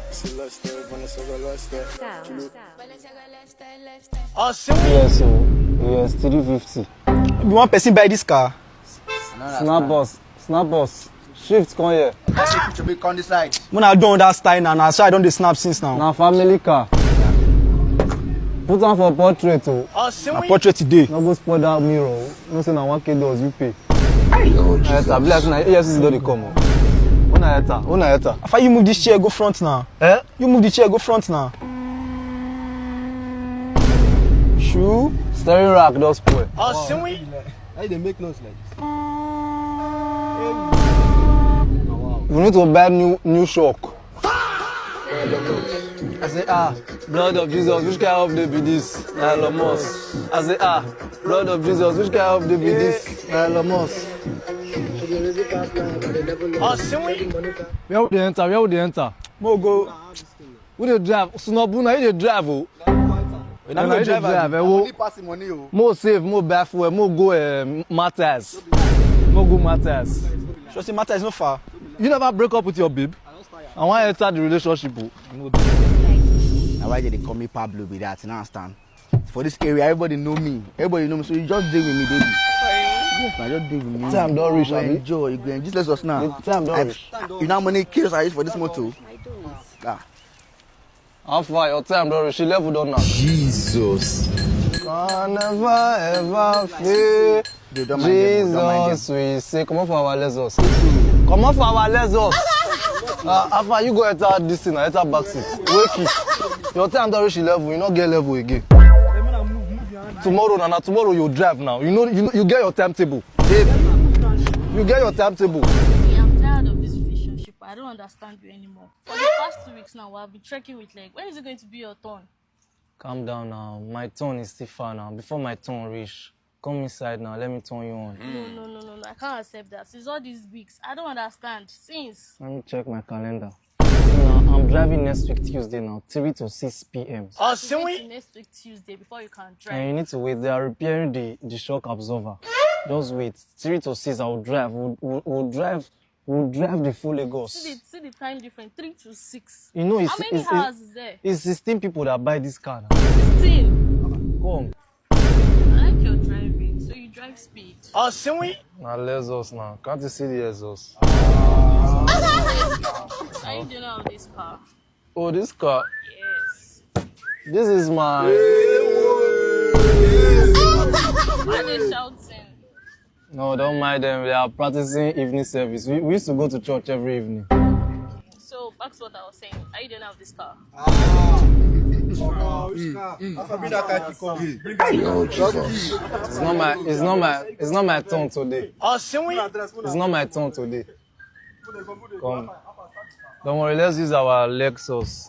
Yes, so yes, 350. You want person buy this car? Snap boss. Shift come here. Let's take picture big on the side. When I don't that style now, so I don't snap since now. Now family car. Put on for portrait too. A portrait today. No go spoil that mirror. No say na 1K dollars you pay. Oh, Bless na EFCC don't come. Una eta. After you move this chair, go front now. Eh? You move the chair, go front now. Shoe. Steering rack don't spoil. How they make noise like this? We need to buy new shock. I say blood of Jesus, which kind of day be this? Elon Musk. I say blood of Jesus, which kind of day be this? Elon Musk. Where would they enter? Mo go. We dey drive. Sunobuna, you dey drive oh. We not go drive. Only passing money oh. More save, more buy fuel, more go matters. More go matters. So say matter is not far. You never break up with your babe? I want to enter the relationship. Now why they call me Pablo with that? You understand? For this area, everybody know me. Everybody know me. So you just deal with me, baby. Yes, I just deal with me. Time don't reach, Abby. Enjoy, you go. Just let us now. Time don't reach. You know how many kills I use for this motor? How far your time don't reach? She level down now. Jesus. Can never ever fail. Jesus, we say, come on for our lessons. Come on for our lessons. After you go enter this thing, enter back seat. Wake it. Your time don't reach level, you not get level again. Tomorrow you drive now. You get your timetable. You get your timetable. See, I'm tired of this relationship. I don't understand you anymore. For the past 2 weeks now, I've been trekking with leg. When is it going to be your turn? Calm down now. My turn is still far now. Before my turn reach, come inside now. Let me turn you on. No. I can't accept that. Since all these weeks, I don't understand. Since. Let me check my calendar. Now, I'm driving next week Tuesday now, 3 to 6 p.m. Next week Tuesday before you can drive. And you need to wait. They are repairing the shock absorber. Just wait. 3 to 6, I'll drive. We'll drive the full Lagos. See the time difference. 3 to 6. You know, how many hours is there? It's 16 people that buy this car now. 16. Come. I like your driving, so you drive speed. Now Lexus now. Can't you see the exhaust? Are you doing all this car? Oh, this car. Yes. This is my. Why are they shouting? No, don't mind them. They are practicing evening service. We used to go to church every evening. So back to what I was saying. Are you doing all this car? It's not my turn today. It's not my turn today. Come. Don't worry, let's use our Lexus.